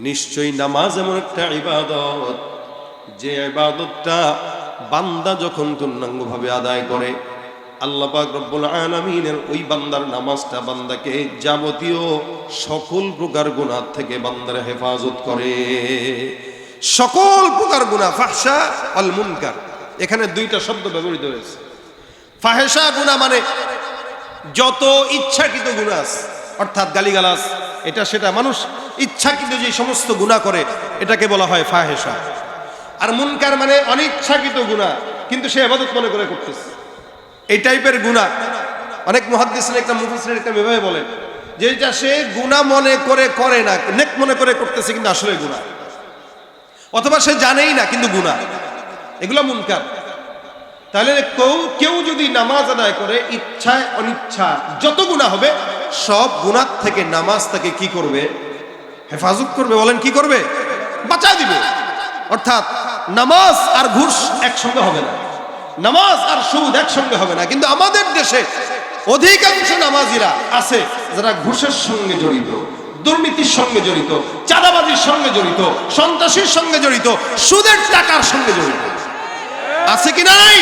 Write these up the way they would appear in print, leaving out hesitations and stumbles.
নিশ্চয়ই নামাজ এমন একটা ইবাদত, যে ইবাদতটা বান্দা যখন পূর্ণাঙ্গভাবে আদায় করে, আল্লাহ পাক রব্বুল আলামিনের ওই বান্দার নামাজটা বান্দাকে যাবতীয় সকল প্রকার গুনাহ থেকে বান্দার হেফাজত করে। সকল প্রকার গুনাহ, ফাহশা ওয়াল মুনকার, এখানে দুইটা শব্দ ব্যবহৃত হয়েছে। ফাহেশা গুনাহ মানে যত ইচ্ছাকৃত গুনাহ, অর্থাৎ গালিগালাজ, এটা সেটা মানুষ ইচ্ছাকৃত যে সমস্ত গুনাহ করে এটাকে বলা হয় ফাহেশা। আর মুনকার মানে অনিচ্ছাকৃত গুনাহ, কিন্তু সে ইবাদত মনে করে করতেছে, এই টাইপের গুনাহ। অনেক মুহাদ্দিসিন একটা মুফাসসির একটা এভাবে বলেন যে এটা সে গুনাহ মনে করে করে না, নেক মনে করে করতেছে কিন্তু আসলে গুনাহ, অথবা সে জানেই না কিন্তু গুনাহ, এগুলো মুনকার। তাহলে কেউ যদি নামাজ আদায় করে ইচ্ছায় অনিচ্ছা যত গুনাহ হবে সব গুনাহ থেকে নামাজ তাকে কি করবে? হেফাজত করবে। বলেন কি করবে? বাঁচায় দিবে। অর্থাৎ নামাজ আর ঘুষ একসঙ্গে হবে না, নামাজ আর সুদ একসঙ্গে হবে না। কিন্তু আমাদের দেশে অধিকাংশ নামাজিরা আছে যারা ঘুষের সঙ্গে জড়িত, দুর্নীতির সঙ্গে জড়িত, চাঁদাবাজির সঙ্গে জড়িত, সন্ত্রাসীর সঙ্গে জড়িত, সুদের টাকার সঙ্গে জড়িত। আছে কি নাই?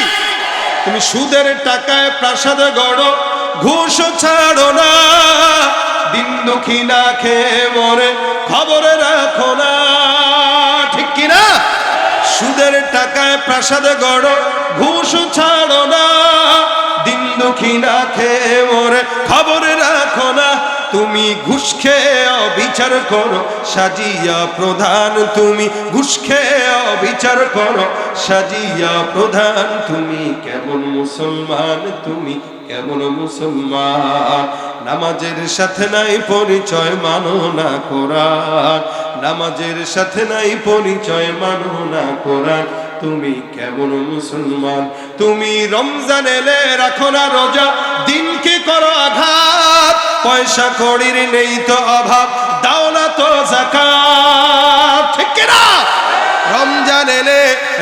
তুমি সুদের টাকায় প্রাসাদ গড়ো, ঘুষ ছাড়ো না, দিন দুঃখী না খেয়ে মরে খবরে রাখো না, ঠিক কি না? সুদের টাকায় প্রাসাদ গড়ো, ঘুষ ছাড়ো না, দিন দুঃখী না খেয়ে মরে খবরে রাখো না। তুমি ঘুষ খেয়ে অবিচার করো সাজিয়া প্রধান, তুমি ঘুষ খেয়ে অবিচার করো সাজিয়া প্রধান। তুমি কেমন মুসলমান, তুমি কেমন মুসলমান? নামাজের সাথে নাই পরিচয়, মানো না কোরআন। নামাজের সাথে নাই পরিচয়, মানো না কোরআন। তুমি কেমন মুসলমান? তুমি রমজান এলে রাখো না রোজা, দিনকে করো আঘাত, পয়সা কড়ির নেই তো অভাব, দাও না তো যাকাত, ঠিক কি না? রমজান এলে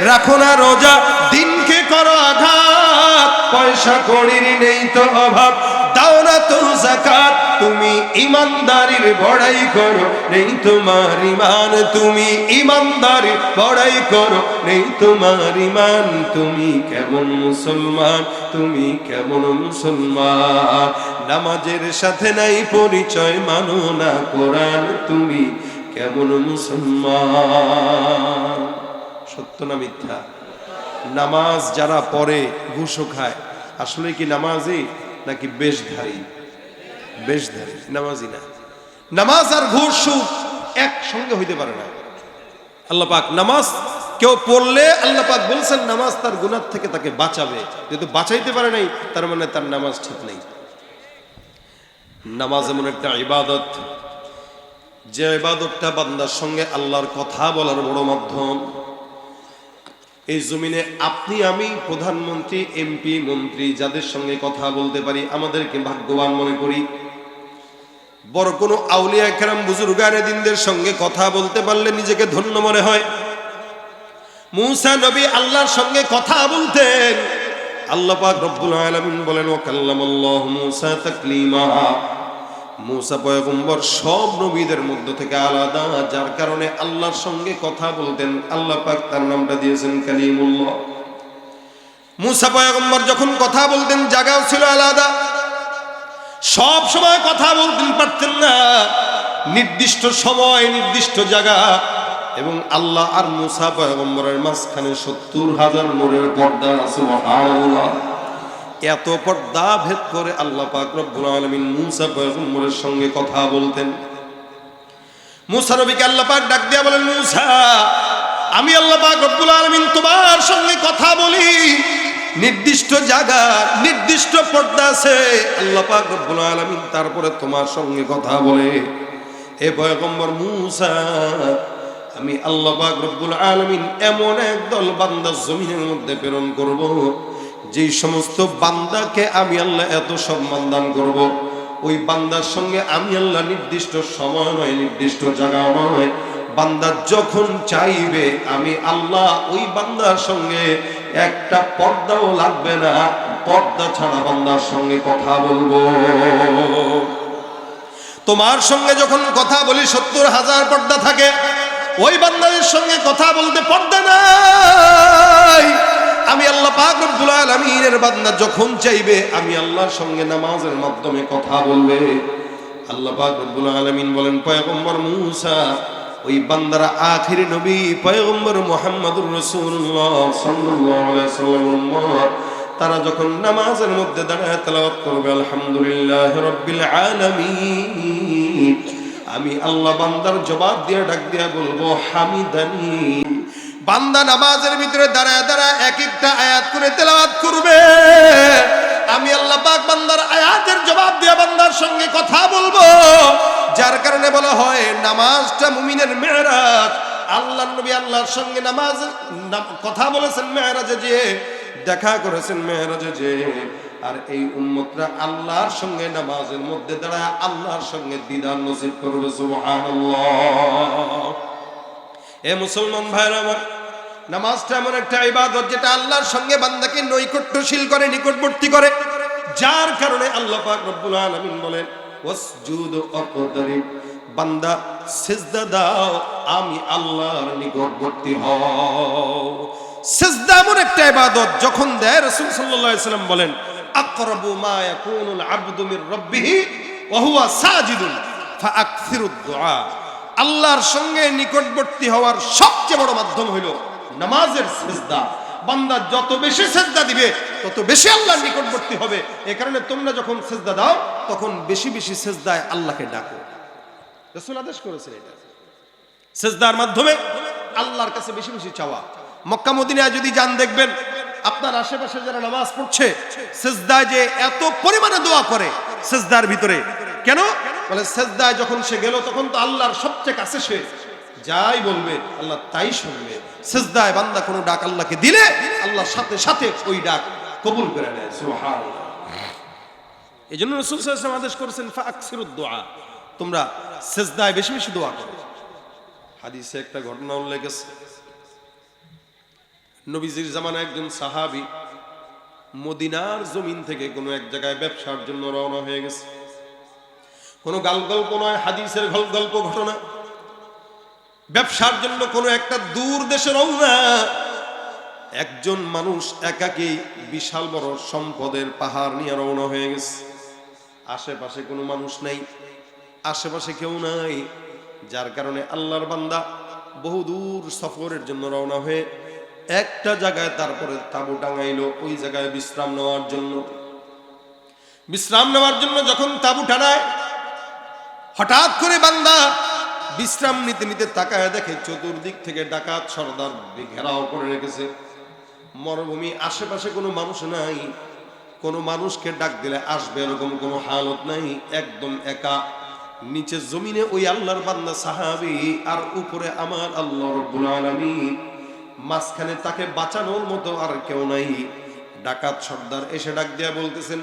রাখো না রোজা, দিনকে করো আঘাত, পয়সা কড়ির নেই তো অভাব, দাও না তো যাকাত। তুমি ইমানদারির বড়াই করো, নেই তোমার ইমান। তুমি ইমানদারির বড়াই করো, নেই তোমার ইমান। তুমি কেমন মুসলমান, তুমি কেমন মুসলমান? নামাজের সাথে নাই পরিচয়, মানো না কোরআন। তুমি কেমন মুসলমান? সত্য না মিথ্যা? নামাজ যারা পড়ে ঘুষও খায়, আসলে কি নামাজি নাকি বেশধারী? বেশধারী, নামাজি না। নামাজ আর ঘুষ সুদ একসঙ্গে হইতে পারে না। আল্লাহ পাক নামাজ কেউ পড়লে আল্লাহ পাক বলছেন নামাজ তার গুনাহ থেকে তাকে বাঁচাবে। যেহেতু বাঁচাইতে পারে নাই, তার মানে তার নামাজ ঠিক নেই। নামাজ এমন একটা ইবাদত, যে ইবাদতটা বান্দার সঙ্গে আল্লাহর কথা বলার বড় মাধ্যম। এই জমিনে আপনি আমি, প্রধানমন্ত্রী, এমপি, মন্ত্রী যাদের সঙ্গে কথা বলতে পারি আমাদেরকে ভাগ্যবান মনে করি। বড় কোনো আউলিয়া কেরাম বুজুর্গানে দিনদের সঙ্গে কথা বলতে পারলে নিজেকে ধন্য মনে হয়। মূসা নবী আল্লাহর সঙ্গে কথা বলতেন। আল্লাহ পাক রব্বুল আলামিন বলেন ওয়া কাল্লামাল্লাহু মূসা তাকলিমা। মূসা পয়গম্বর সব নবীদের মধ্য থেকে আলাদা, যার কারণে আল্লাহর সঙ্গে কথা বলতেন। আল্লাহ পাক তার নামটা দিয়েছেন কালিমুল্লাহ। মূসা পয়গম্বর যখন কথা বলতেন জায়গাও ছিল আলাদা, সব সময় কথা বলতেন পারতেন না, নির্দিষ্ট সময় নির্দিষ্ট জায়গা। এবং আল্লাহ আর মূসা পয়গম্বরের মাঝখানে ৭০,০০০ নূরের পর্দা, সুবহানাল্লাহ। এত পর্দা ভেদ করে আল্লাহ পাক রব্বুল আলামিন মূসা পয়গম্বরের সঙ্গে কথা বলতেন। মূসা নবীকে আল্লাহ পাক ডাক দিয়া বলেন, মূসা আমি আল্লাহ পাক রব্বুল আলামিন তোমার সঙ্গে কথা বলি, নির্দিষ্ট জায়গা নির্দিষ্ট পর্দা আছে, আল্লাহ পাক রব্বুল আলামিন তারপরে তোমার সঙ্গে কথা বলে। হে পয়গম্বর মূসা, আমি আল্লাহ পাক রব্বুল আলামিন এমন একদল বান্দা জমিনের মধ্যে প্রেরণ করব, যেই সমস্ত বান্দাকে আমি আল্লাহ এত সম্মান দান করব, ওই বান্দার সঙ্গে আমি আল্লাহ নির্দিষ্ট সময় নয়, নির্দিষ্ট জায়গা নয়, বান্দা যখন চাইবে আমি আল্লাহ ওই বান্দার সঙ্গে একটা পর্দাও লাগবে না, পর্দা ছাড়া বান্দার সঙ্গে কথা বলবো। তোমার সঙ্গে যখন কথা বলি 70,000 পর্দা থাকে, ওই বান্দাদের সঙ্গে কথা বলতে পর্দা নাই। আমি আল্লাহ পাক রব্বুল আলামিনের বান্দা যখন চাইবে আমি আল্লাহর সঙ্গে নামাজের মাধ্যমে কথা বলবে। আল্লাহ পাক রব্বুল আলামিন বলেন পয়গম্বর মূসা, ওই বান্দারা আখিরি নবী পয়গম্বর মুহাম্মদুর রাসূলুল্লাহ সাল্লাল্লাহু আলাইহি ওয়াসাল্লাম, তারা যখন নামাজের মধ্যে দাঁড়ায় তেলাওয়াত করবে আলহামদুলিল্লাহি রাব্বিল আলামিন, আমি আল্লাহ বান্দার জবাব দিয়ে ডাক দিয়া বলবো হামিদানি। বান্দা নামাজের ভিতরে দাঁড়ায় দাঁড়ায় এক একটা আয়াত করে তেলাওয়াত করবে, আমি আল্লাহ পাক বান্দার আয়াতের জবাব দিয়ে বান্দার সঙ্গে কথা বলবো। যার কারণে বলা হয় নামাজটা মুমিনের মেরাজ। আল্লাহর নবী আল্লাহর সঙ্গে নামাজ কথা বলেছেন মেরাজে, যে দেখা করেছেন মেরাজে যে, আর এই উম্মতরা আল্লাহর সঙ্গে নামাজের মধ্যে দাঁড়ায় আল্লাহর সঙ্গে দিদার নসিব করবে। সুবহানাল্লাহ। এ মুসলমান ভাইরা আমার, নামাজটা এমন একটা ইবাদত যেটা আল্লাহর সঙ্গে বান্দাকে নৈকট্যশীল করে, নিকটবর্তী করে। যার কারণে আল্লাহ পাক রব্বুল আলামিন বলেন ওয়াসজুদ ওয়াকতারিব, বান্দা সিজদা দাও, আমি আল্লাহর নিকটবর্তী হও। সিজদা এমন একটা ইবাদত যখন দেয়, রাসূল সাল্লাল্লাহু আলাইহি ওয়াসাল্লাম বলেন আকরাবু মা ইয়াকুনুল আবদু মির রাব্বিহি ওয়া হুয়া সাজিদুন ফাআকসিরুদ দুআ। আল্লাহর সঙ্গে নিকটবর্তী হওয়ার সবচেয়ে বড় মাধ্যম হইল নামাজের সিজদা। বান্দা যত বেশি সিজদা দিবে তত বেশি আল্লাহর নিকটবর্তী হবে। এই কারণে তোমরা যখন সিজদা দাও তখন বেশি বেশি সিজদায় আল্লাহকে ডাকো। রাসূল আদেশ করেছেন এটা, সিজদার মাধ্যমে আল্লাহর কাছে বেশি বেশি চাওয়া। মক্কা মদিনায় যদি যান দেখবেন আপনার আশেপাশে যারা নামাজ পড়ছে সিজদায় যে এত পরিমাণে দোয়া করে সিজদার ভিতরে। কেন বলে সিজদায় যখন সে গেল তখন তো আল্লাহর সবচেয়ে কাছে, সে যাই বলবে আল্লাহ তাই শুনবে। সিজদায় বান্দা কোনো ডাক আল্লাহকে দিলে আল্লাহর সাথে সাথে ওই ডাক কবুল করে নেয়। সুবহানাল্লাহ। এজন্য রাসূল সাল্লাল্লাহু আলাইহি ওয়াসাল্লাম আদেশ করেছেন ফাআকসিরুদ দুআ, তোমরা সিজদায় বেশি বেশি দোয়া করো। হাদিসে একটা ঘটনা উল্লেখ আছে, নবীজির জামানায় একজন সাহাবী মদিনার জমিন থেকে কোনো এক জায়গায় ব্যবসার জন্য রওনা হয়ে গেছে। কোনো গল্প নয়, হাদিসের গল্প ঘটনা। ব্যবসার জন্য কোনো একটা দূর দেশে রওনা। একজন মানুষ একাকী বিশাল বড় সম্পদের পাহাড় নিয়ে রওনা হয়ে গেছে। আশেপাশে কোনো মানুষ নাই, আশেপাশে কেউ নাই। যার কারণে আল্লাহর বান্দা বহু দূর সফরের জন্য রওনা হয়ে একটা জায়গায় তারপরে তাঁবু টাঙাইলো, ওই জায়গায় বিশ্রাম নেওয়ার জন্য। বিশ্রাম নেওয়ার জন্য যখন তাঁবু টানায়, হঠাৎ করে বান্দা বিশ্রাম নিতে নিতে তাকায় দেখে চতুর্দিক থেকে ডাকাত সর্দার ঘেরাও করে রেখেছে। মরুভূমি, আশেপাশে কোনো মানুষ নাই, কোনো মানুষকে ডাক দিলে আসবে এরকম কোনো হালত নাই, একদম একা। নিচে জমিনে ওই আল্লাহর বান্দা সাহাবী, আর উপরে আমার আল্লাহ রাব্বুল আলামিন। মাঝখানে তাকে বাঁচানোর মতো আর কেউ নাই। ডাকাত সর্দার এসে ডাক দিয়া বলতেছেন,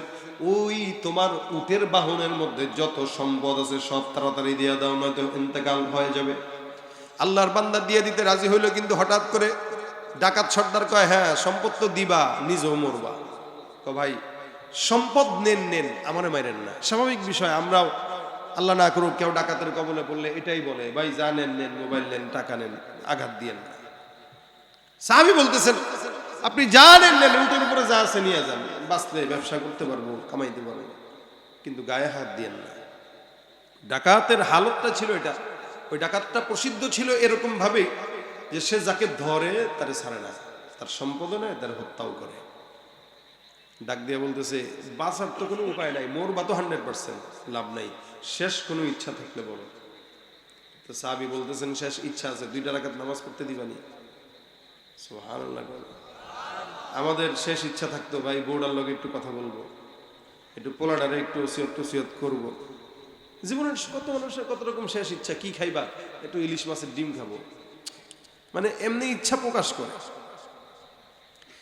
ওই তোমার উটের বাহনের মধ্যে যত সম্পদ আছে সব তাড়াতাড়ি দিয়ে দাও, নয়তো ইন্তেকাল হয়ে যাবে। আল্লাহর বান্দা দিয়ে দিতে রাজি হইল, কিন্তু হঠাৎ করে ডাকাত সর্দার কয়, হ্যাঁ সম্পদ তো দিবা, নিজেও মরবা। ভাই সম্পদ নেন নেন, আমারে মাইরেন না। স্বাভাবিক বিষয়, আমরাও আল্লাহ না করুক কেউ ডাকাতের কবলে পড়লে এটাই বলে, ভাই যা নেন নেন, মোবাইল নেন, টাকা নেন, আঘাত দিয়েন না। সাহাবী বলতেছেন, আপনি যা নেন নেন, উটের উপরে যা আছে নিয়ে যান, বাঁচলে ব্যবসা করতে পারবো, কামাইতে পারবো, কিন্তু গায়ে হাত দিয়েন না। ডাকাতের হালতটা ছিল এটা। ওই ডাকাতটা প্রসিদ্ধ ছিল এরকম ভাবে যে সে যাকে ধরে তারে ছাড়ে না, তার সম্পদ নেয়, তার হত্যাও করে। ডাক দিয়ে বলতেছে, বাঁচার তো কোনো উপায় নাই, মরবা তো 100% লাভ নাই, শেষ কোনো ইচ্ছা থাকলে বলো। তো সাহাবী বলতেছেন, শেষ ইচ্ছা আছে, 2 রাকাত নামাজ পড়তে দিবানি? সুবহানাল্লাহ। আমাদের শেষ ইচ্ছা থাকতো, ভাই বউডার লগে একটু কথা বলবো, একটু পোলাডারে একটু ওসিয়ত করবো। জীবনের কত মানুষের কত রকম শেষ ইচ্ছা, কি খাইবা, একটু ইলিশ মাছের ডিম খাবো, মানে এমনি ইচ্ছা প্রকাশ করে।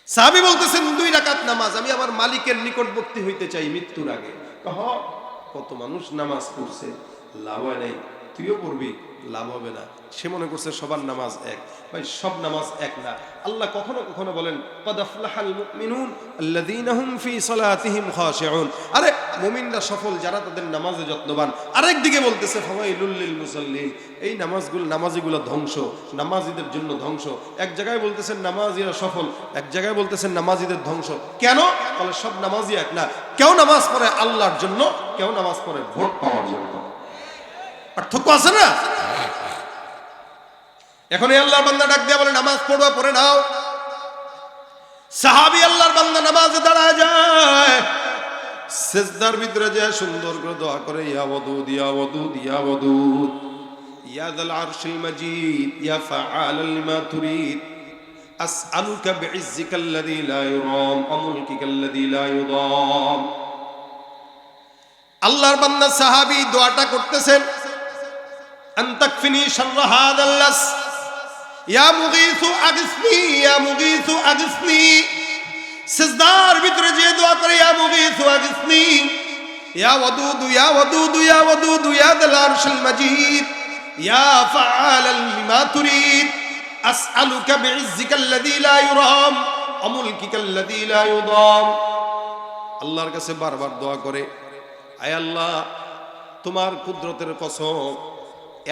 সাহাবী বলতেছেন, 2 রাকাত নামাজ, আমি আমার মালিকের নিকটবর্তী হইতে চাই মৃত্যুর আগে। কত মানুষ নামাজ পড়ছে, লাভ হয় নাই, তুইও পড়বি, লাভ হবে না। সে মনে করছে সবার নামাজ এক। ভাই সব নামাজ এক না। আল্লাহ কখনো কখনো বলেন, ক্বাদ আফলাহাল মুমিনুন আল্লাযীনা হুম ফী সালাতিহিম খাশিউন। আরে মুমিনরা সফল যারা তাদের নামাজে যত্নবান। আরেকদিকে বলতেছে ফাওয়াইলুল লিল মুসাল্লিন, এই নামাজিগুলো ধ্বংস, নামাজিদের জন্য ধ্বংস। এক জায়গায় বলতেছেন নামাজিরা সফল, এক জায়গায় বলতেছেন নামাজিদের ধ্বংস। কেন? বলে সব নামাজি এক না, কেউ নামাজ পড়ে আল্লাহর জন্য, কেউ নামাজ পড়ে ভোট পাওয়ার জন্য। পার্থক্য আছে না? এখন এই আল্লাহর বান্দা ডাক দিয়া বলে নামাজ পড়বা, পড়ে নাও। সাহাবী আল্লাহর বান্দা নামাজে দাঁড়ায় যায়, সিজদার ভিতরে যায় সুন্দর করে দোয়া করে, ইয়া ওয়াদুদ ইয়া ওয়াদুদ ইয়া ওয়াদুদ ইয়া যাল আরশিল মাজিদ ইয়া ফাআলাল লিমা তুরিদ আসআলুকা বিইজ্জিকাল্লাযী লা ইউরাম ওয়া মুলকিকাল্লাযী লা ইউদাম। আল্লাহর বান্দা সাহাবী দোয়াটা করতেছেন, আনতাকফিনি শাররা হাযাল লাস ইয়া মুগীসু আগিসনি ইয়া মুগীসু আগিসনি। সিজদার ভিতরে যে দোয়া করে ইয়া মুগীসু আগিসনি ইয়া ওয়াদুদ ইয়া ওয়াদুদ ইয়া ওয়াদুদ ইয়া যাল আরশিল মাজিদ ইয়া ফাআলাল লিমা তুরিদ আসআলুকা বিইজ্জিকাল্লাযী লা ইউরাম ওয়া মুলকিকাল্লাযী লা ইউদাম। আল্লাহর কাছে বারবার দোয়া করে, আয় আল্লাহ তোমার কুদরতের কসম,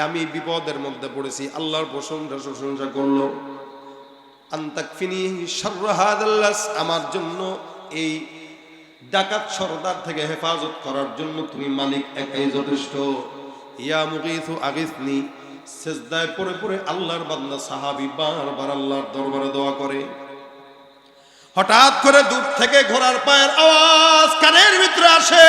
আমি বিপদের মধ্যে পড়েছি। আল্লাহর প্রশংসা করলো, আনতাকফিনি শাররা হাযাল লাস, আমার জন্য এই ডাকাত সরদার থেকে হেফাজত করার জন্য তুমি মালিক একাই যথেষ্ট। ইয়া মুগীসু আগিসনি। সিজদায় পড়ে পড়ে আল্লাহর বান্দা সাহাবী বারবার আল্লাহর দরবারে দোয়া করে। হঠাৎ করে দূর থেকে ঘোড়ার পায়ের আওয়াজ কানের ভিতরে আসে।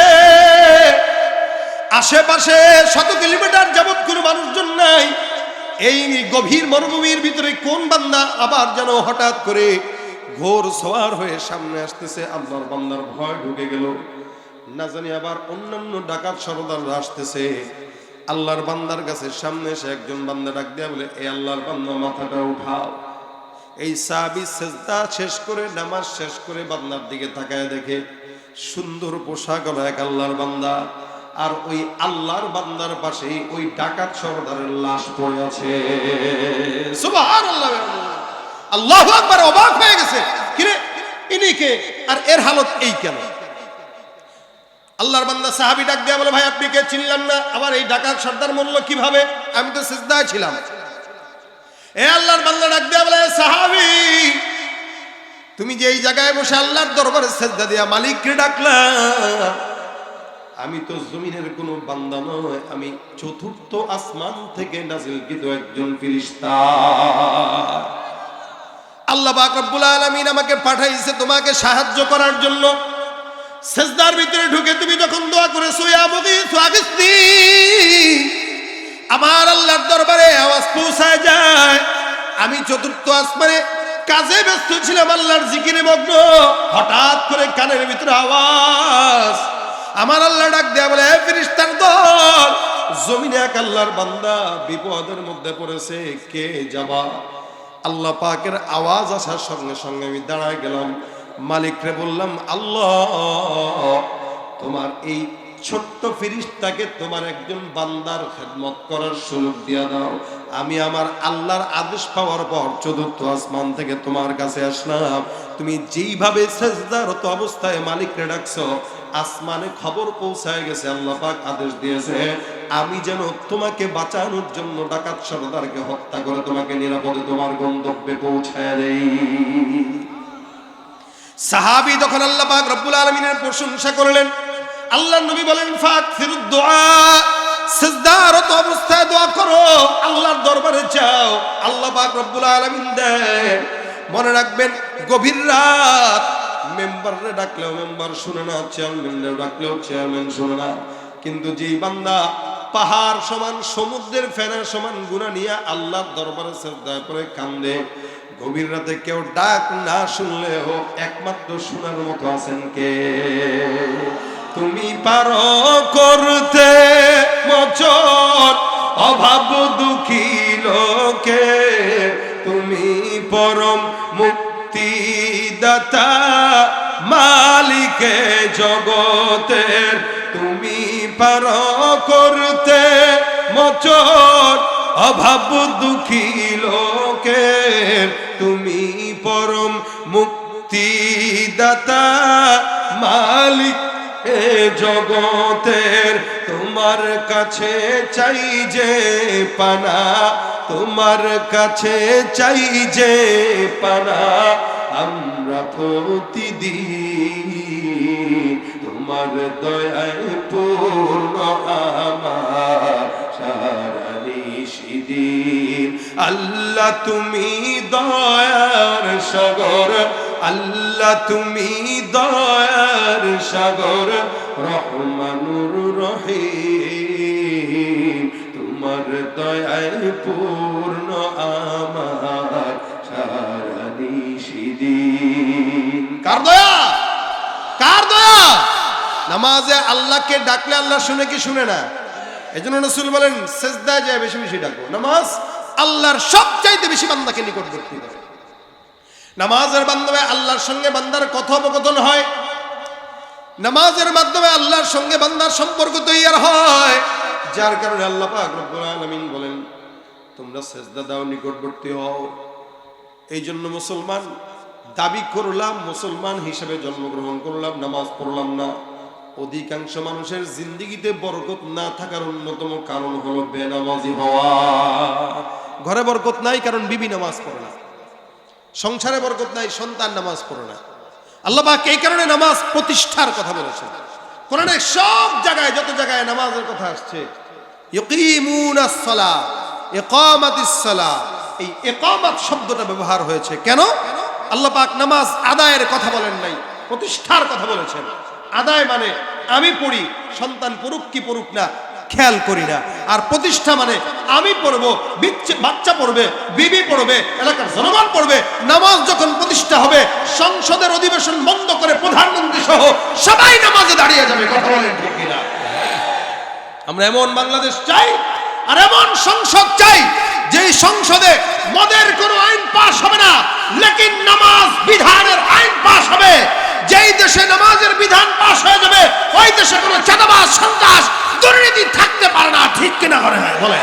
আশেপাশে 100 কিলোমিটার যাবত কোনো মানুষজন নাই। এই গভীর মরুভূমির ভিতরে কোন বান্দা আবার যেন হঠাৎ করে ঘোর সওয়ার হয়ে সামনে আসতেছে। আল্লাহর বান্দার ভয় ঢুকে গেল, না জানি আবার অন্যান্য ডাকাত সরদাররা আসতেছে। আল্লাহর বান্দার কাছে সামনে এসে একজন বান্দা ডাক দেয়া বলে, এ আল্লাহর বান্দা মাথাটা উঠাও। এই সাহাবী সিজদা শেষ করে নামাজ শেষ করে বান্দার দিকে তাকায় দেখে সুন্দর পোশাক ওলা এক আল্লাহর বান্দা, আর ওই আল্লাহর বান্দার পাশে ওই ডাকাত সরদারের লাশ পড়ে আছে। সুবহানাল্লাহ, আল্লাহু আকবার। অবাক হয়ে গেছে, কিরে ইনি কে, আর এর হালত এই কেন? আল্লাহর বান্দা সাহাবী ডাক দেয়া বলে, ভাই আপনি কে? চিনলাম না। আবার এই ডাকাত সর্দার মরল কিভাবে? আমি তো সিজদায় ছিলাম। এ আল্লাহর বান্দা ডাক দেয়া বলে, সাহাবী তুমি যে এই জায়গায় বসে আল্লাহর দরবারে সিজদা দিয়া মালিককে ডাকলা, আমি তো জমিনের কোনো বান্দা নয়, আমি চতুর্থ আসমান থেকে নাজিলকৃত একজন ফেরেশতা। আল্লাহ পাক রব্বুল আলামিন আমাকে পাঠাইছে তোমাকে সাহায্য করার জন্য। সিজদার ভিতরে ঢুকে তুমি যখন দোয়া করেছো, ইয়া মুগীসু আগিসনি, আমার আল্লাহর দরবারে আওয়াজ পৌঁছায় যায়। আমি চতুর্থ আসমানে কাজে ব্যস্ত ছিলাম, আল্লাহর জিকিরে মগ্ন। হঠাৎ করে কানের ভিতরে আওয়াজ, আমার আল্লাহ ডাক দেয়া বলে, ফেরেশতার দল, জমিনে এক আল্লাহর বান্দা বিপদের মধ্যে পড়েছে, কে যাবা? আল্লাহ পাকের আওয়াজ আসার সঙ্গে সঙ্গে আমি দাঁড়ায় গেলাম, মালিকরে বললাম, আল্লাহ তোমার এই ছোট্ট ফেরেশতাকে তোমার একজন বান্দার খেদমত করার সুযোগ দিয়া দাও। আমি আমার আল্লাহর আদেশ পাওয়ার পর চতুর্থ আসমান থেকে তোমার কাছে আসলাম। তুমি যেইভাবে সিজদারত অবস্থায় মালিকরে ডাকছো, আসমানে খবর পৌঁছায় গেছে, আল্লাহ পাক আদেশ দিয়েছে আমি যেন তোমাকে বাঁচানোর জন্য ডাকাত সরদারকে হত্যা করে তোমাকে নিরাপদে তোমার গন্তব্যে পৌঁছায় দেই। সাহাবী যখন আল্লাহ পাক রব্বুল আলামিনের প্রশংসা করলেন, আল্লাহর নবী বলেন, ফাকসিরুদ দুআ, সিজদারত অবস্থায় দোয়া করো, আল্লাহর দরবারে যাও, আল্লাহ পাক রব্বুল আলামিন দেন। মনে রাখবেন, গভীর রাত মেম্বারে ডাকলেও মেম্বার শুনে না, চেয়ারম্যানরে ডাকলেও চেয়ারম্যান শুনে না। কিন্তু যেই বান্দা পাহাড় সমান, সমুদ্রের ফেনার সমান গুনাহ নিয়ে আল্লাহর দরবারে সিজদায় পড়ে কান্দে, গভীর রাতে কেউ ডাক না শুনলেও একমাত্র শোনার মতো আছেন কে? তুমি পারো করতে মোচন অভাব দুঃখী লোকে, তুমি পরম মুক্তিদাতা মালিকে জগতের, তুমি পারো করতে মোচন অভাব দুঃখী লোকের, তুমি পরম মুক্তিদাতা মালিক এ জগতের তোমার কাছে চাই যে পানা, তোমার কাছে চাই যে পানা, আমরা প্রতিদিন তোমার দয়ায় পূর্ণ আমার সারা নিশিদিন। আল্লাহ তুমি দয়ার সাগর, আল্লাহ তুমি দয়ার সাগর, রহমানুর রহিম, তোমার দয়ায় পূর্ণ আমার সারা নিশিদিন। কার দয়া? কার দয়া? নামাজে আল্লাহকে ডাকলে আল্লাহ শুনে কি শুনে না? এজন্য রাসূল বলেন সিজদায় যায় বেশি বেশি ডাকো। নামাজ আল্লাহর সবচাইতে বেশি বান্দাকে নিকটবর্তী করে। নামাজের মাধ্যমে আল্লাহর সঙ্গে বান্দার কথোপকথন হয়, নামাজের মাধ্যমে আল্লাহর সঙ্গে বান্দার সম্পর্ক তৈরি হয়, যার কারণে আল্লাহ পাক রব্বুল আলামিন বলেন তোমরা সিজদা দাও, নিকটবর্তী হও। এই জন্য মুসলমান দাবি করলাম, মুসলমান হিসেবে জন্মগ্রহণ করলাম, নামাজ পড়লাম না। অধিকাংশ মানুষের জিন্দেগিতে বরকত না থাকার অন্যতম কারণ হলো বেনামাজি হওয়া। ঘরে বরকত নাই কারণ বিবি নামাজ পড়ে না, সংসারে বরকত নাই সন্তান নামাজ পড়ে না। আল্লাহ পাক এই কারণে নামাজ প্রতিষ্ঠার কথা বলেছেন। কোরআনে সব জায়গায় যত জায়গায় নামাজের কথা আসছে, ইকিমুনাস সালাহ, ইকামাতিস সালাহ, এই ইকামাত শব্দটা ব্যবহার হয়েছে। কেন? আল্লাহ পাক নামাজ আদায়ের কথা বলেন নাই, প্রতিষ্ঠার কথা বলেছেন। আদায় মানে আমি পড়ি, সন্তান পড়ুক কি পড়ুক না খেয়াল করি না। আর প্রতিষ্ঠা মানে আমি পড়বো, বাচ্চা পড়বে, বিবি পড়বে, এলাকার জনগণ পড়বে। নামাজ যখন প্রতিষ্ঠা হবে, সংসদের অধিবেশন বন্ধ করে প্রধানমন্ত্রী সহ সবাই নামাজে দাঁড়িয়ে যাবে। কথা বলেন ঠিক কিনা? আমরা এমন বাংলাদেশ চাই আর এমন সংসদ চাই যেই সংসদে মদের কোনো আইন পাস হবে না, লেকিন নামাজ বিধানের আইন পাস হবে। যেই দেশে নামাজের বিধান পাস হয়ে যাবে, ওই দেশে কোনো চাঁদাবাজ, সন্ত্রাস, দুর্নীতি থাকতে পারে না। ঠিক কিনা করে বলে?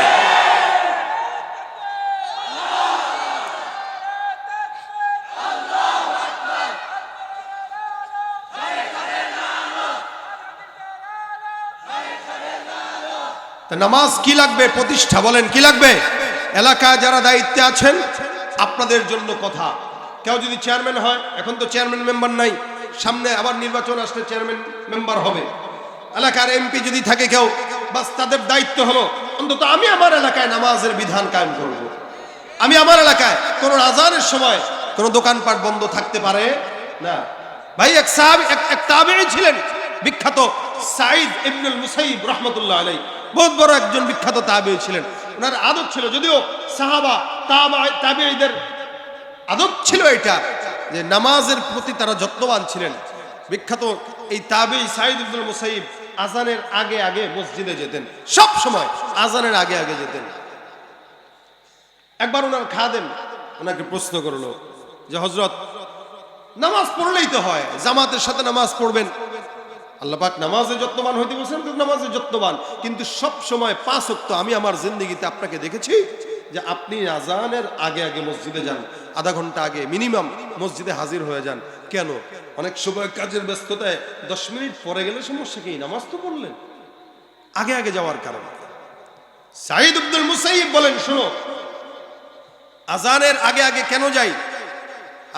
নামাজ কি লাগবে? প্রতিষ্ঠা। বলেন কি লাগবে? এলাকায় যারা দায়িত্বে আছেন আপনাদের জন্য কথা। কেউ যদি চেয়ারম্যান হয়, এখন তো চেয়ারম্যান মেম্বার নাই, সামনে আবার নির্বাচন আসলে চেয়ারম্যান মেম্বার হবে। এলাকার এমপি যদি থাকে কেউ, বাস তাদের দায়িত্ব হলো অন্তত আমি আমার এলাকায় নামাজের বিধান কায়েম করব। আমি আমার এলাকায় কোন আযানের সময় কোন দোকানপাট বন্ধ থাকতে পারে না। ভাই এক সাহাবী, এক তাবেঈ ছিলেন বিখ্যাত, সাঈদ ইবনুল মুসাইয়িব রাহমাতুল্লাহ আলাইহি, বহুত বড় একজন বিখ্যাত তাবেঈ ছিলেন। ওনার আদত ছিল, যদিও সাহাবা তাবেঈদের আদত ছিল এটা যে নামাজের প্রতি তারা যত্নবান ছিলেন। বিখ্যাত এই তাবেঈ সাঈদ ইবনুল মুসাইয়িব আযানের আগে আগে মসজিদে যেতেন, সব সময় আযানের আগে আগে যেতেন। একবার ওনার খাদেম ওনাকে প্রশ্ন করলো যে হযরত, নামাজ পড়লেই তো হয়, জামাতের সাথে নামাজ পড়বেন, আল্লাহ পাক নামাজে যত্নবান হইতে বলেছেন, নামাজে যত্নবান, কিন্তু সব সময় 5 ওয়াক্ত আমি আমার জিন্দেগিতে আপনাকে দেখেছি যে আপনি আযানের আগে আগে মসজিদে যান, আধা ঘন্টা আগে মিনিমাম মসজিদে হাজির হয়ে যান। কেন? অনেক সময় কাজের ব্যস্ততায় 10 মিনিট পরে গেলে সমস্যা কি? নামাজ তো পড়লেন। আগে আগে যাওয়ার কারণে সাঈদ ইবনুল মুসাইয়িব বলেন, শোনো, আযানের আগে আগে কেন যাই?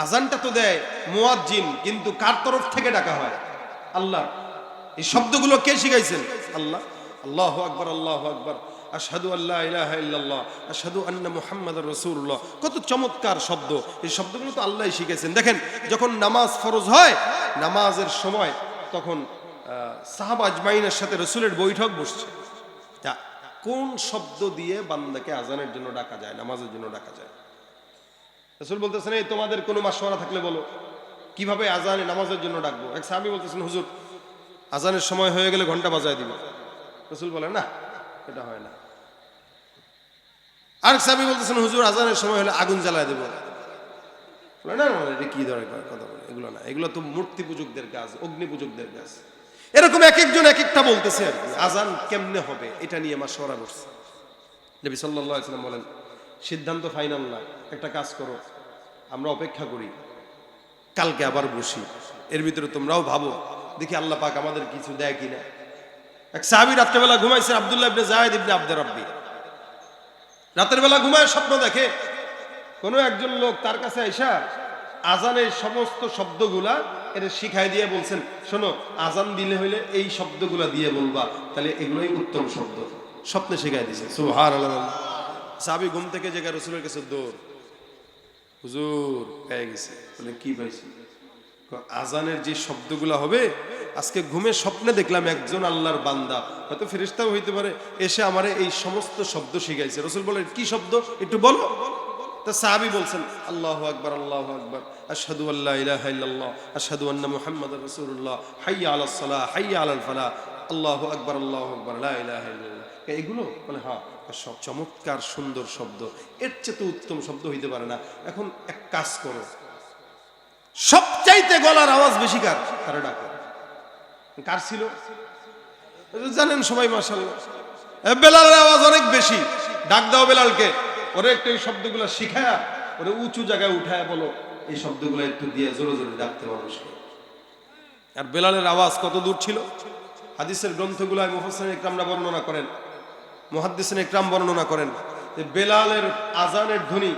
আযানটা তো দেয় মুয়াজ্জিন, কিন্তু কার তরফ থেকে ডাকা হয়? আল্লাহ। এই শব্দগুলো কে শিখাইছেন? আল্লাহ। আল্লাহু আকবার, আল্লাহু আকবার, আশহাদু আল্লা ইলাহা ইল্লাল্লাহ, আশহাদু আন্না মুহাম্মাদুর রাসূলুল্লাহ। কত চমৎকার শব্দ! এই শব্দগুলো তো আল্লাহই শিখেছেন। দেখেন, যখন নামাজ ফরজ হয়, নামাজের সময় তখন সাহাবা আজমাইনের সাথে রাসূলের বৈঠক বসছে, কোন শব্দ দিয়ে বান্দাকে আযানের জন্য ডাকা যায়, নামাজের জন্য ডাকা যায়। রাসূল বলতেছেন, এই তোমাদের কোনো মাশওয়ারা থাকলে বলো, কিভাবে আযানে নামাজের জন্য ডাকবো। এক সাহাবী বলতেছেন, হুজুর আযানের সময় হয়ে গেলে ঘন্টা বাজায় দিব। রাসূল বলেন, না, এটা হয় না। আরেক সাহাবী বলতেছেন, হুজুর আযানের সময় হলে আগুন জ্বালায় দেব। বলে, না না, এটা কি দরকার কথা বলে, এগুলো না, এগুলো তো মূর্তি পূজকদের কাজ, অগ্নি পূজকদের কাজ। এরকম এক একজন এক একটা বলতেছে আর কি। আযান কেমনে হবে এটা নিয়ে মাশওয়ারা করছে। নবী সাল্লাল্লাহু আলাইহি ওয়াসাল্লাম বলেন, সিদ্ধান্ত ফাইনাল না, একটা কাজ করো, আমরা অপেক্ষা করি, কালকে আবার বসি, এর ভিতরে তোমরাও ভাবো দেখি আল্লাহ পাক আমাদের কিছু দেয় কিনা। এক সাহাবী রাত্রেবেলা ঘুমাইছে, আব্দুল্লাহ ইবনে যায়েদ ইবনে আব্দুর রাব্বি। রাতের বেলা ঘুমায় স্বপ্ন দেখে কোন একজন লোক তার কাছে আইসা আজানের সমস্ত শব্দগুলা এটা শিখাই দিয়ে বলছেন, শোনো আজান দিলে হইলে এই শব্দগুলা দিয়ে বলবা, তাহলে এগুলোই উত্তম শব্দ। স্বপ্নে শিখাই দিছে। সুবহানাল্লাহ। সাহাবী ঘুম থেকে জেগে রাসূলের কাছে দৌড়, হুজুর পেয়ে গেছে। বলে কি পাইছি? আজানের যে শব্দগুলা হবে, আজকে ঘুমে স্বপ্নে দেখলাম একজন আল্লাহর বান্দা, হয়তো ফেরেশতাও হইতে পারে, এসে আমারে এই সমস্ত শব্দ শিখাইছে। রাসূল বলেন কি শব্দ একটু বলো। তা সাহাবী বলছেন, আল্লাহু আকবার, আল্লাহু আকবার, আশহাদু আল্লা ইলাহা ইল্লাল্লাহ, আশহাদু আন্না মুহাম্মাদার রাসূলুল্লাহ, হাইয়া আলাস সালাহ, হাইয়া আলাল ফালাহ, আল্লাহু আকবার, আল্লাহু আকবার, লা ইলাহা ইল্লাল্লাহ। এগুলো বলে হ্যাঁ, সব চমৎকার সুন্দর শব্দ, এর চেয়ে তো উত্তম শব্দ হইতে পারে না। এখন এক কাজ করো, সবচাইতে গলার আওয়াজ বেশি কার? কারে ডাকো। কার ছিল জানেন সবাই? মাশাআল্লাহ, বেলালের আওয়াজ অনেক বেশি। ডাক দাও বেলালকে, ওরে একটু এই শব্দগুলো শিখায়া ওরে উঁচু জায়গায় উঠায় বলো এই শব্দগুলো একটু দিয়ে জোরে জোরে ডাকতে মানুষকে। আর বেলালের আওয়াজ কত দূর ছিল? হাদিসের গ্রন্থগুলোয় মুফাসসিরিন ইকরামরা বর্ণনা করেন, মুহাদ্দিসিন ইকরাম বর্ণনা করেন যে বেলালের আজানের ধ্বনি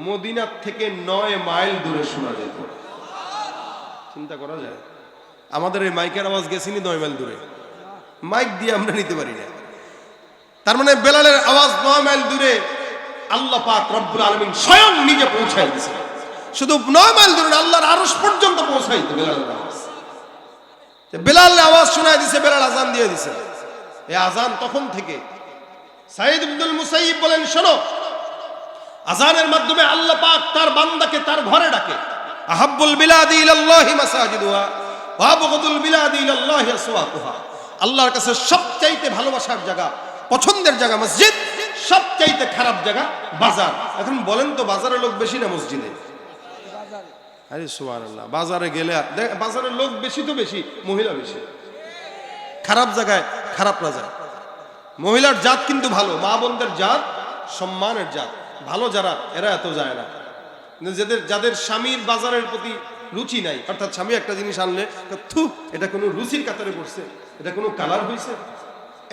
মদিনা থেকে 9 মাইল দূরে শোনা যেত। চিন্তা করা যায়? আমাদের এই মাইকের আওয়াজ গেছিনি 9 মাইল দূরে, মাইক দিয়ে আমরা নিতে পারি না। তার মানে বেলালের আওয়াজ 9 মাইল দূরে আল্লাহ পাক রব্বুল আলামিন স্বয়ং নিজে পৌঁছায় দিয়েছেন। শুধু 9 মাইল দূরে আল্লাহর আরশ পর্যন্ত পৌঁছাইতো বেলালের আওয়াজ। বেলালের আওয়াজ শোনায় দিয়েছে, বেলাল আজান দিয়ে দিয়েছে। এই আজান তখন থেকে সাঈদ ইবনুল মুসাইয়িব বলেন, শোনো, আজানের মাধ্যমে আল্লাহ পাক তার বান্দাকে তার ঘরে ডাকে। আহাব্বুল বিলাদি ইলাল্লাহি মাসাজিদুহা ওয়া আবগাদুল বিলাদি ইলাল্লাহি আসওয়াকুহা। আল্লাহর কাছে সবচাইতে ভালোবাসার জায়গা, পছন্দের জায়গা মসজিদ, সবচাইতে খারাপ জায়গা বাজার। এখন বলেন তো বাজারে লোক বেশি না মসজিদে? আরে সুবহানাল্লাহ, বাজারে গেলে বাজারের লোক বেশি তো বেশি, মহিলা বেশি। খারাপ জায়গায় খারাপরা যায়। মহিলার জাত কিন্তু ভালো, মা বোনদের জাত সম্মানের জাত, ভালো যারা এরা এত যায় না। যাদের স্বামীর বাজারের প্রতি রুচি নাই, অর্থাৎ স্বামী একটা জিনিস আনলে থু এটা কোনো রুচির কাতারে পড়ছে, এটা কোনো কালার হয়েছে,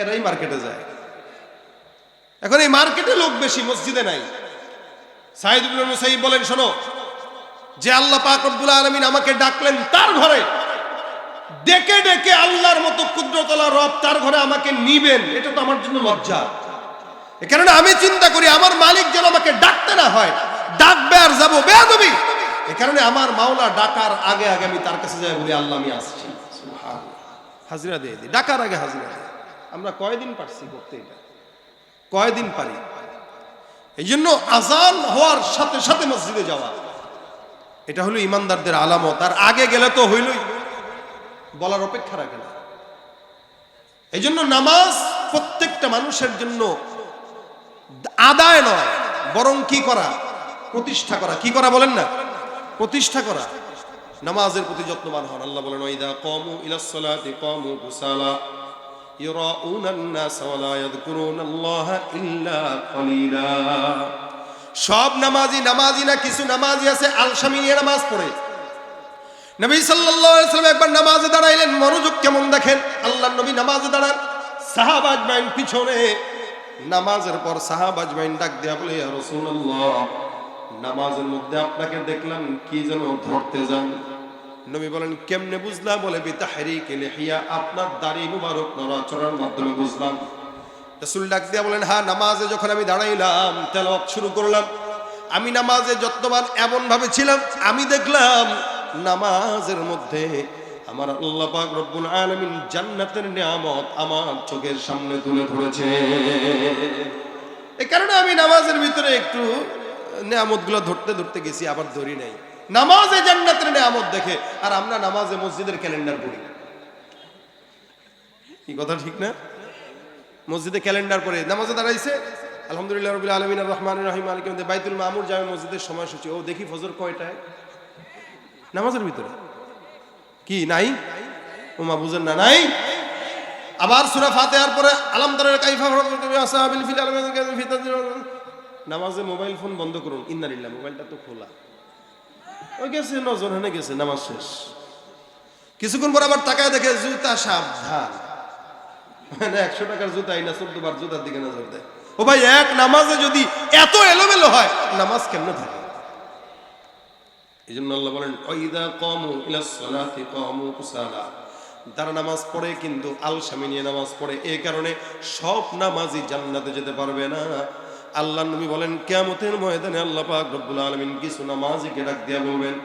এরাই মার্কেটে যায়। এখন এই মার্কেটে লোক বেশি, মসজিদে নাই। সাঈদ ইবনুল মুসাইয়িব বলেন, শোনো, যে আল্লাহ পাক রব্বুল আলামিন আমাকে ডাকলেন তার ঘরে, ডেকে ডেকে আল্লাহর মতো কুদরতওয়ালা রব তার ঘরে আমাকে নিবেন, এটা তো আমার জন্য লজ্জা। এ কারণে আমি চিন্তা করি আমার মালিক যেন আমাকে ডাকতে না হয়, ডাকবে আর যাবো বেয়াদবি। এ কারণে আমার মাওলা ডাকার আগে আগে আমি তার কাছে যাই, বলি আল্লাহ আমি আসছি, সুবহানাল্লাহ, হাজিরা দিয়ে দিই। ডাকার আগে হাজিরা দিই। আমরা কয়দিন পারছি করতে? এটা কয়দিন পারি? এই জন্য আজান হওয়ার সাথে সাথে মসজিদে যাওয়া, এটা হলো ইমানদারদের আলামত। আর আগে গেলে তো হইলই, বলার অপেক্ষা রাখে না। এই জন্য নামাজ প্রত্যেকটা মানুষের জন্য আদায় নয়, বরং কি করা? প্রতিষ্ঠা করা। কি করা বলেন না? প্রতিষ্ঠা করা। নামাজের প্রতি যত্নবান হন। আল্লাহ বলেন, ওয়াইদা কামু ইলাস সালাতি কামু কুসালা ইরাউনান নাস ওয়া লা ইয়াযকুরুনাল্লাহা ইল্লা কলিলা। সব নামাজি না, কিছু নামাজি আছে আলসামি নিয়ে নামাজ পড়ে। নবী সাল্লাল্লাহু আলাইহি ওয়াসাল্লাম একবার নামাজে দাঁড়াইলেন, মনোযোগ কেমন দেখেন। আল্লাহর নবী নামাজে দাঁড়ান, সাহাবা আজমাইন পিছনে। নামাজের পর সাহাবা আজমাইন ডাক দেয়া বলে, ইয়া রাসূলুল্লাহ, নামাজের মধ্যে আপনাকে দেখলাম কি যেন ধরতে যান। নবী বলেন, কেমনে বুঝলা? বলে, বিতাহরিকি লিহিয়া, আপনার দাড়ি মুবারক নড়াচড়ার মাধ্যমে বুঝলাম। রাসূল ডাক দিয়া বলেন, হ্যাঁ, নামাজে যখন আমি দাঁড়াইলাম, তেলাওয়াত শুরু করলাম, আমি নামাজে যত্নবান এমন ভাবে ছিলাম, আমি দেখলাম নামাজের মধ্যে আমার আল্লাহ পাক রব্বুল আলামিন জান্নাতের নিয়ামত আমার চোখের সামনে তুলে ধরেছে। এই কারণে আমি নামাজের ভিতরে একটু নিয়ামতগুলো ধরতে ধরতে গেছি, আবার ধরি নাই। নামাজে জান্নাতের নিয়ামত দেখে, আর আমরা নামাজে মসজিদের ক্যালেন্ডার পড়ি। কি কথা ঠিক না? মসজিদে ক্যালেন্ডার পড়ে নামাজে দাঁড়াইছে, আলহামদুলিল্লাহ রাব্বিল আলামিন আর রহমানির রহিম মালিক ইয়াউমিদ্দিন, বাইতুল মামুর জামে মসজিদের সময়সূচি, ও দেখি ফজর কয়টায়? নামাজের ভিতরে কি নাই? ওমা বুঝেন না, নাই। আবার সূরা ফাতিহার পরে আলাম তারা কাইফা আসহাবিল ফিল নামাজে মোবাইল ফোন বন্ধ করুন। ইন্নালিল্লাহ, মোবাইলটা তো খোলা, ওই গেছে নজর হেনে গেছে, নামাজ শেষ। কিছুক্ষণ পর আবার তাকায় দেখে জুতা সাবধান, মানে 100 টাকার জুতা না 14 বার জুতার দিকে নজর দেয়। ও ভাই, এক নামাজে যদি এত এলোমেলো হয়, নামাজ কেমনে থাকে? এই জন্য আল্লাহ বলেন ওয়াইদা কামু ইলাস সালাতি কামু কুসালা, তারা নামাজ পড়ে কিন্তু আলসামি নিয়ে নামাজ পড়ে। এই কারণে সব নামাজি জান্নাতে যেতে পারবে না। আল্লাহর নবী বলেন কিয়ামতের ময়দানে আল্লাহ পাক রব্বুল আলামিন কিছু নামাজিকে ডাক দিয়া বলবেন,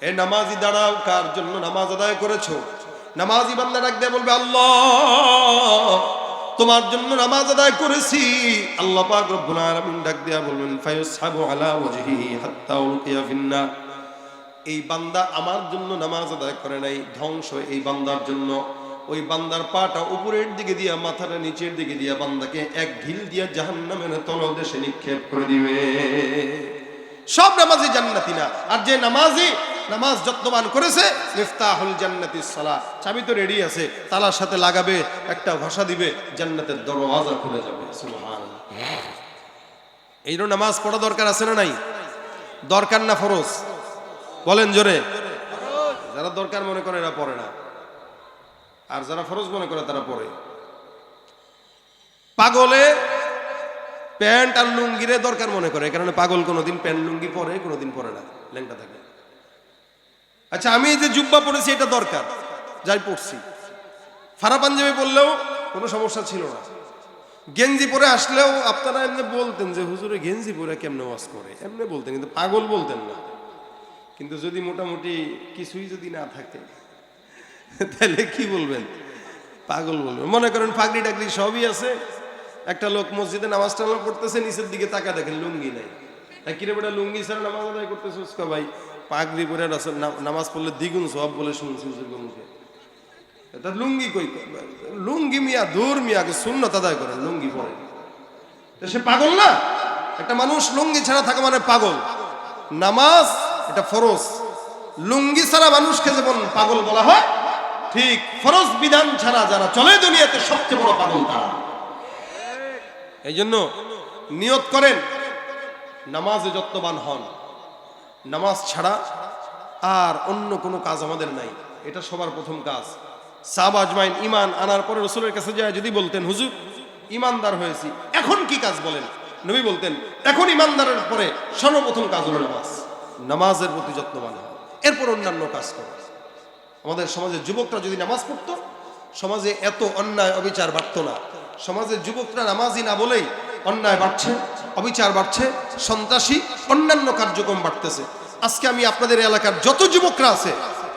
এ নামাজি দাঁড়াও, কার জন্য নামাজ আদায় করেছো? নামাজি বান্দা ডাক দিয়া বলবে, আল্লাহ তোমার জন্য নামাজ আদায় করেছি। আল্লাহ পাক রব্বুল আলামিন ডাক দিয়া বলবেন ফায়ুসহাবু আলা ওয়াজহিহি হাত্তা উলকিয়া ফিন্নার, এই বান্দা আমার জন্য নামাজ আদায় করে নাই, ধ্বংস এই বান্দার জন্য। ওই বান্দার পাটা উপরের দিকে দিয়া মাথাটা নিচের দিকে দিয়া বান্দাকে এক ঢিল দিয়া জাহান্নামের তলদেশে নিক্ষেপ করে দিবে। সব নামাজি জান্নাতি না। আর যে নামাজি নামাজ যত্নবান করেছে, মিফতাহুল জান্নাতিস সালাহ, চাবি তো রেডি আছে, তালার সাথে লাগাবে, একটা ঘষা দিবে, জান্নাতের দরওয়াজা খুলে যাবে। সুবহানাল্লাহ। এই জন্য নামাজ পড়া দরকার আছে না নাই? দরকার না ফরজ? বলেন জোরে। যারা দরকার মনে করে এরা পড়ে না, আর যারা ফরজ মনে করে তারা পড়ে। পাগলে প্যান্ট আর লুঙ্গিরে দরকার মনে করে, কারণ পাগল কোনোদিন প্যান্ট লুঙ্গি পরে, কোনোদিন পরে না, ল্যাংটা থাকে। আচ্ছা, আমি যে জুব্বা পরেছি এটা দরকার, যাই পড়ছি। ফারা পাঞ্জাবি পরলেও কোনো সমস্যা ছিল না। গেঞ্জি পরে আসলেও আপনারা এমনি বলতেন যে হুজুরে গেঞ্জি পরে কেমনে ওয়াজ করে, এমনি বলতেন, কিন্তু পাগল বলতেন না। কিন্তু যদি মোটামুটি কিছুই যদি না থাকে তাহলে কি বলবেন? পাগল বলবেন। মনে করেন পাগড়ি টাগড়ি সবই আছে, একটা লোক মসজিদে নামাজ টামাজ পড়তেছে, নিচের দিকে তাকা দেখেন লুঙ্গি নাই। কিরে বেটা লুঙ্গি ছাড়া নামাজ আদায় করতেছে? ভাই পাগড়ি পরে নামাজ পড়লে দ্বিগুণ সব বলে শুনছি হুজুরের মুখে। এটা লুঙ্গি কই? লুঙ্গি মিয়া দূর মিয়া, সুন্নাত আদায় করেন, লুঙ্গি পরে। সে পাগল না? একটা মানুষ লুঙ্গি ছাড়া থাকা মানে পাগল। নামাজ এটা ফরজ, লুঙ্গি ছাড়া মানুষকে যেমন পাগল বলা হয়, ঠিক ফরজ বিধান ছাড়া যারা চলে দুনিয়াতে সবচেয়ে বড় পাগল তারা। এই জন্য নিয়ত করেন, নামাজে যত্নবান হন। নামাজ ছাড়া আর অন্য কোনো কাজ আমাদের নাই, এটা সবার প্রথম কাজ। সাহাবা আজমাইন ঈমান আনার পরে রাসূলের কাছে যায় যদি বলতেন হুজুর ঈমানদার হয়েছি, এখন কি কাজ বলেন? নবী বলতেন এখন ঈমানদারের পরে সর্বপ্রথম কাজ হলো নামাজ। নামাজের প্রতি যত্নবান হওয়া, এরপর অন্যান্য কাজ করা। আমাদের সমাজের যুবকরা যদি নামাজ পড়তো, সমাজে এত অন্যায় অবিচার বাড়তো না। সমাজের যুবকরা নামাজি না বলেই অন্যায় বাড়ছে, অবিচার বাড়ছে, সন্ত্রাসী অন্যান্য কার্যক্রম বাড়তেছে। আজকে আমি আপনাদের এলাকার যত যুবকরা আছে,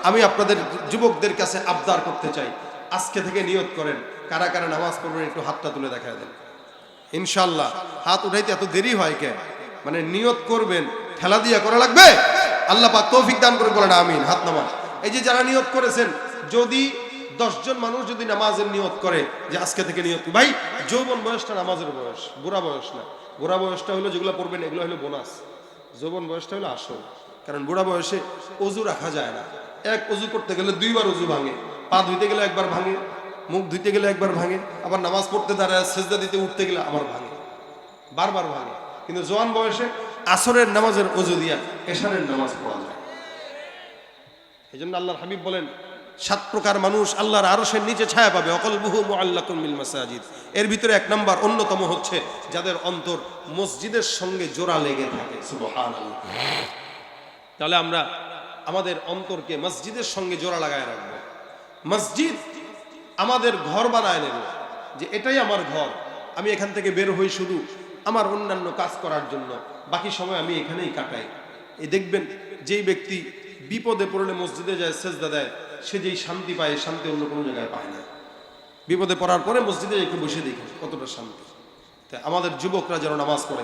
আমি আপনাদের যুবকদের কাছে আবদার করতে চাই, আজকে থেকে নিয়ত করেন, কারা কারা নামাজ পড়বেন একটু হাতটা তুলে দেখা দেন। ইনশাল্লাহ। হাত উঠাইতে এত দেরি হয় কে? মানে নিয়ত করবেন, ঠেলা দিয়া করা লাগবে। আল্লাহ পাক তৌফিক দান করে, বলেন আমিন। হাত নামান। এই যে যারা নিয়ত করেছেন, যদি 10 জন মানুষ যদি নামাজের নিয়ত করে যে আজকে থেকে নিয়ত, ভাই যৌবন বয়সটা নামাজের বয়স, বুড়া বয়স না। বুড়া বয়সটা হলো যেগুলো পড়বেন এগুলো হলো বোনাস, যৌবন বয়সটা হলো আসল। কারণ বুড়া বয়সে অজু রাখা যায় না। এক অজু করতে গেলে 2 বার অজু ভাঙে, পা ধুইতে গেলে একবার ভাঙে, মুখ ধুইতে গেলে একবার ভাঙে, আবার নামাজ পড়তে দাঁড়ায় সেজদা দিতে উঠতে গেলে আবার ভাঙে, বারবার ভাঙে। কিন্তু জওয়ান বয়সে আসরের নামাজের অজু দিয়া এশারের নামাজ পড়া যায়। এই জন্য আল্লাহর হাবিব বলেন 7 প্রকার মানুষ আল্লাহর আরশের নিচে ছায়া পাবে, অকলবুহু মুআল্লাকুম বিল মাসাজিদ। এর ভিতরে 1 নম্বর অন্যতম হচ্ছে যাদের অন্তর মসজিদের সঙ্গে জোড়া লেগে থাকে। সুবহানাল্লাহ। তাহলে আমরা আমাদের অন্তরকে মসজিদের সঙ্গে জোড়া লাগায় রাখবো। মসজিদ আমাদের ঘর বানায় নেব, যে এটাই আমার ঘর, আমি এখান থেকে বের হই শুধু আমার অন্যান্য কাজ করার জন্য, বাকি সময় আমি এখানেই কাটাই। এই দেখবেন যেই ব্যক্তি বিপদে পড়লে মসজিদে যায়, সেজদা দেয়, সে যেই শান্তি পায়, শান্তি অন্য কোনো জায়গায় পায় না। বিপদে পড়ার পরে মসজিদে একটু বসে দেখি কতটা শান্তি। তাই আমাদের যুবকরা যেন নামাজ পড়ে,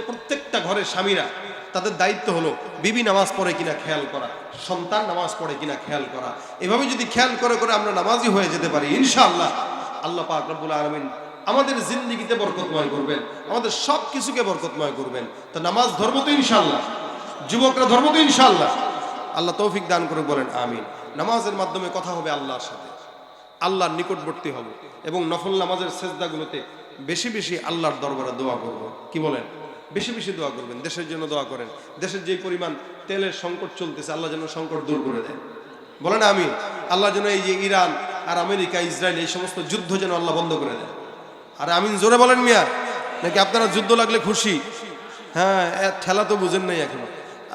প্রত্যেকটা ঘরের স্বামীরা তাদের দায়িত্ব হলো বিবি নামাজ পড়ে কিনা খেয়াল করা, সন্তান নামাজ পড়ে কিনা খেয়াল করা। এভাবে যদি খেয়াল করে করে আমরা নামাজি হয়ে যেতে পারি, ইনশাআল্লাহ আল্লাহ পাক রব্বুল আলামিন আমাদের জিন্দেগিতে বরকতময় করবেন, আমাদের সব কিছুকে বরকতময় করবেন। তো নামাজ ধর্ম তো ইনশাআল্লাহ, যুবকরা ধর্ম তো ইনশাআল্লাহ। আল্লাহ তৌফিক দান করে, বলেন আমিন। নামাজের মাধ্যমে কথা হবে আল্লাহর সাথে, আল্লাহর নিকটবর্তী হব, এবং নফল নামাজের সেজদাগুলোতে বেশি বেশি আল্লাহর দরবারে দোয়া করব। কি বলেন? বেশি বেশি দোয়া করবেন। দেশের জন্য দোয়া করেন, দেশের যে পরিমাণ তেলের সংকট চলতেছে আল্লাহ যেন সংকট দূর করে দেন। বলেন আমিন। আল্লাহ যেন এই যে ইরান আর আমেরিকা ইসরায়েল এই সমস্ত যুদ্ধ যেন আল্লাহ বন্ধ করে দেয়। আর আমিন জোরে বলেন মিয়া, নাকি আপনারা যুদ্ধ লাগলে খুশি? হ্যাঁ, ঠেলা তো বুঝেন নাই এখনো।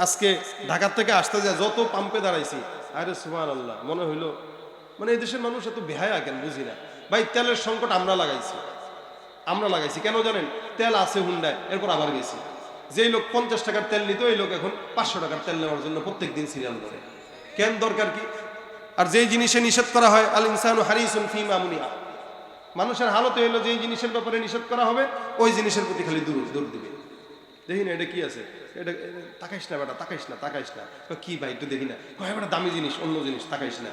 আজকে ঢাকার থেকে আসতে যায় যত পাম্পে দাঁড়াইছি, আরে সুবহানাল্লাহ, মনে হইলো মানে এই দেশের মানুষ এত বেহায়া কেন বুঝি না ভাই। তেলের সংকট আমরা লাগাইছি কেন জানেন? তেল আছে হুন্ডায়, এরপর আবার গেছি। যেই লোক 50 টাকার তেল নিত, এই লোক এখন 500 টাকার তেল নেওয়ার জন্য প্রত্যেক দিন সিরিয়াল করে। কেন, দরকার কি? আর যেই জিনিসে নিষেধ করা হয়, আল ইনসানু হারিসুন ফিমা মুনিয়া, মানুষের হালত হইলো যেই জিনিসের ব্যাপারে নিষেধ করা হবে ওই জিনিসের প্রতি খালি দৌড় দিবে। দেখি না এটা কি আছে, এটা তাকাইস না বেটা, তাকাইস না। কি ভাই একটু দেখি না, কয় বেটা দামি জিনিস, অন্য জিনিস, তাকাইস না,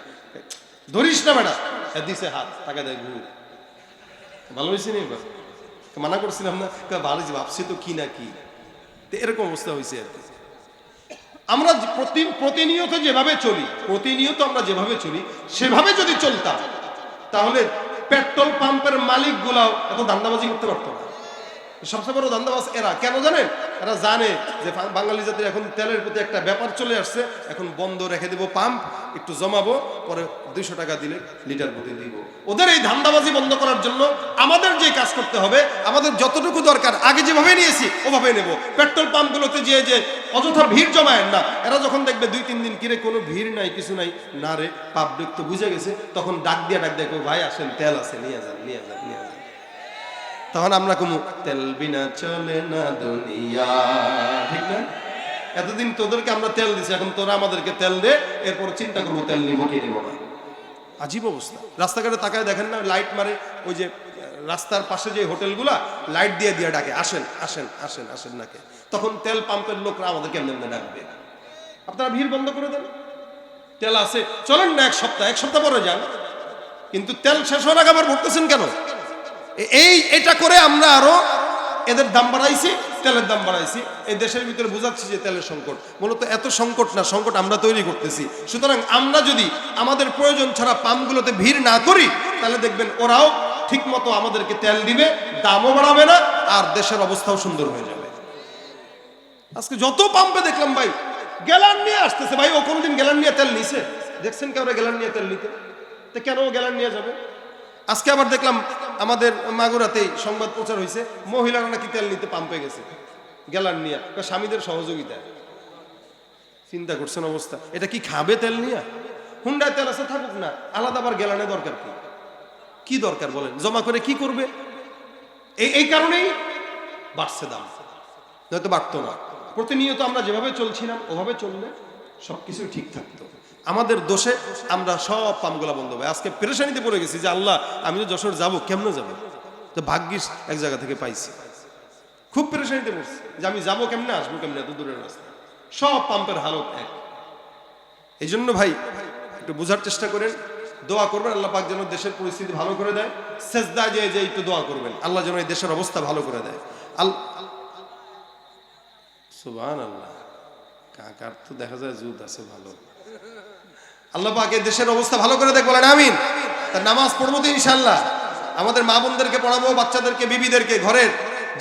ধরিস না বেটা, দিছে হাত, তাকাই দেয় ঘুর। ভালো হয়েছে না এবার? মানা করছিলাম না, ভালো ভাবছি তো কি না কি, এরকম অবস্থা হয়েছে আর কি। আমরা প্রতিনিয়ত আমরা যেভাবে চলি সেভাবে যদি চলতাম, তাহলে পেট্রোল পাম্পের মালিক গুলাও এত দান্দাবাজি করতে পারতো না। সবচেয়ে বড় দান্দাবাজ এরা, কেন জানেন? এরা জানে যে বাঙালি জাতির এখন তেলের প্রতি একটা ব্যাপার চলে আসছে, এখন বন্ধ রেখে দেবো পাম্প, একটু জমাবো, পরে 200 টাকা দিলে লিটার প্রতি দিব। ওদের এই ধান্দাবাজি বন্ধ করার জন্য আমাদের যে কাজ করতে হবে, আমাদের যতটুকু দরকার আগে যেভাবে নিয়েছি ওভাবে নেব। পেট্রোল পাম্পগুলোতে যে অযথা ভিড় জমায়েন না। এরা যখন দেখবে 2-3 দিন কিরে কোনো ভিড় নাই, কিছু নাই, না রে পাবলিক তো বুঝে গেছে, তখন ডাক দিয়ে ভাই আসেন, তেল আছে, নিয়ে যান। তখন আমরা কমু, তেল বিনা চলে না দুনিয়া, ঠিক না? এতদিন তোদেরকে আমরা তেল দিছি, এখন তোরা আমাদেরকে তেল দে, এরপর চিন্তা করবো তেল নিবো কি নিবো না। আজীব অবস্থা। রাস্তাঘাটে তাকায় দেখেন না, লাইট মারে, ওই যে রাস্তার পাশে যে হোটেলগুলা লাইট দিয়ে ডাকে, আসেন নাকে। তখন তেল পাম্পের লোকরা আমাদের কেমনে ডাকবে? আপনারা ভিড় বন্ধ করে দেন। তেল আছে, চলেন না এক সপ্তাহ পরে যান, কিন্তু তেল শেষ হওয়ার আগে আবার ভরতেছেন কেন? এটা করে আমরা আরো এদের দাম বাড়াইছি, তেলের দাম বাড়াইছি। এই দেশের ভিতরে বুঝাচ্ছি যে তেলের সংকট, মূলত এত সংকট না, সংকট আমরা তৈরি করতেছি। সুতরাং আমরা যদি আমাদের প্রয়োজন ছাড়া পাম্পগুলোতে ভিড় না করি, তাহলে দেখবেন ওরাও ঠিক মতো আমাদেরকে তেল দিবে, দামও বাড়াবে না, আর দেশের অবস্থাও সুন্দর হয়ে যাবে। আজকে যত পাম্পে দেখলাম ভাই গ্যালান নিয়ে আসতেছে। ভাই ও কোনদিন গ্যালান নিয়ে তেল নিছে? দেখছেন কেউ গ্যালান নিয়ে তেল নিতে? তো কেন ও গ্যালান নিয়ে যাবে? আজকে আবার দেখলাম আমাদের মাগুরাতেই সংবাদ প্রচার হয়েছে, মহিলারা নাকি তেল নিতে পাম্পে গেছে গ্যালান নিয়ে, স্বামীদের সহযোগিতায়। চিন্তা করছেন অবস্থা? এটা কি খাবে তেল নিয়ে? হুন্ডায় তেল আছে, থাকুক না, আলাদা আবার গ্যালানে দরকার কি দরকার বলেন? জমা করে কি করবে? এই কারণেই বাড়ছে দাম, নয়তো বাড়তো না। প্রতিনিয়ত আমরা যেভাবে চলছিলাম ওভাবে চললে সবকিছু ঠিক থাকতো। আমাদের দোষে আমরা সব পাম্পগুলা বন্ধ হবে। আজকে পেরেশানিতে পড়ে গেছি যে আল্লাহ, আমি তো যশোর যাবো, কেমনে যাবো? তো ভাগ্যিস এক জায়গা থেকে পাইছি। খুব পেরেশানিতে পড়ছি যে আমি যাবো কেমনে, আসবো কেমনে, এত দূরের রাস্তা। সব পাম্পের হালত এক। এই জন্য ভাই একটু বোঝার চেষ্টা করেন, দোয়া করবেন আল্লাহ পাক যেন দেশের পরিস্থিতি ভালো করে দেয়। সেজদায় যে একটু দোয়া করবেন, আল্লাহ যেন এই দেশের অবস্থা ভালো করে দেয়। সুবহানাল্লাহ, কাকার তো দেখা যায় জুদ আছে ভালো। আল্লাহ পাক এই দেশের অবস্থা ভালো করে দেখ, বলেন আমিন। তার নামাজ পড়বো তো ইনশাআল্লাহ, আমাদের মা বোনদেরকে পড়াবো, বাচ্চাদেরকে, বিবিদেরকে, ঘরের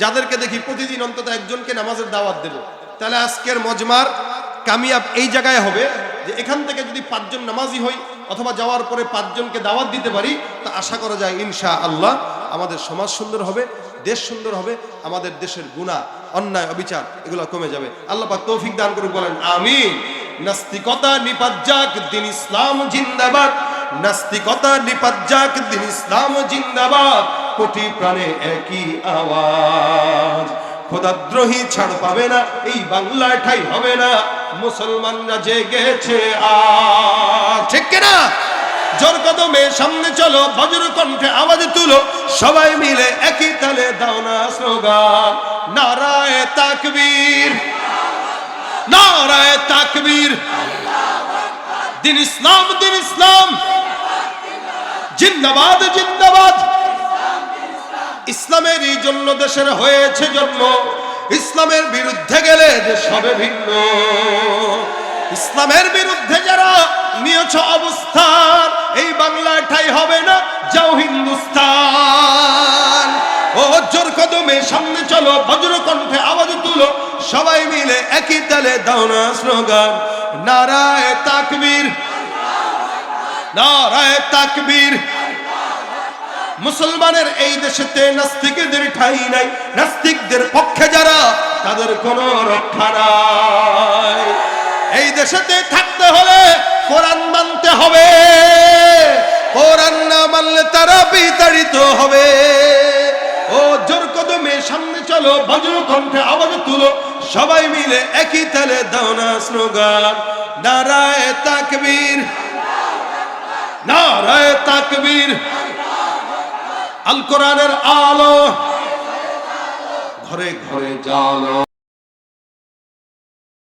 যাদেরকে দেখি প্রতিদিন অন্তত একজনকে নামাজের দাওয়াত দেব। তাহলে আজকের মজমার কামিয়াব এই জায়গায় হবে যে এখান থেকে যদি 5 জন নামাজি হই, অথবা যাওয়ার পরে 5 জনকে দাওয়াত দিতে পারি, তা আশা করা যায় ইনশাআল্লাহ আমাদের সমাজ সুন্দর হবে, দেশ সুন্দর হবে, আমাদের দেশের গুনাহ, অন্যায়, অবিচার এগুলো কমে যাবে। আল্লাহ পাক তৌফিক দান করুন, বলেন আমিন। নাস্তিকতা নিপাত যাক, দিন ইসলাম জিন্দাবাদ। নাস্তিকতা নিপাত যাক, দিন ইসলাম জিন্দাবাদ। কোটি প্রাণে একই আওয়াজ, খোদাদ্রোহী ছাড় পাবে না, এই বাংলায় ঠাই হবে না, মুসলমানরা জেগেছে আজ। ঠিক কিনা? জোর কদমে সামনে চলো, বজ্র কণ্ঠে আওয়াজ তুলো, সবাই মিলে একই তালে দাও না স্লোগান, নারায়ে তাকবীর, নারায়ে তাকবীর। দিন ইসলাম, দিন ইসলাম জিন্দাবাদ, জিন্দাবাদ। ইসলামেরই জন্য দেশের হয়েছে জন্ম, ইসলামের বিরুদ্ধে গেলে দেশ হবে ভিন্ন। ইসলামের বিরুদ্ধে যারা নিয়েছ অবস্থান, এই বাংলায় ঠাই হবে না, যাও হিন্দুস্তান। ও জোর কদমে সামনে চলো, বজ্র কণ্ঠে আওয়াজ তুলো, সবাই মিলে একই তালে দাও না স্লোগান, নারায়ে তাকবীর, নারায়ে তাকবীর। মুসলমানের এই দেশেতে নাস্তিকদের ঠাঁই নাই, নাস্তিকদের পক্ষে যারা তাদের কোনো রক্ষা নাই। এই দেশেতে থাকতে হলে কোরআন মানতে হবে, কোরআন না মানলে তারা বিতাড়িত হবে। ও জোর কদমে সামনে চলো, বজ্র কণ্ঠে আওয়াজ তুলো, সবাই মিলে একই তালে দাও না স্লোগান, নারায়ে তাকবীর, নারায়ে তাকবীর। আল কোরআনের আলো ঘরে ঘরে জালো।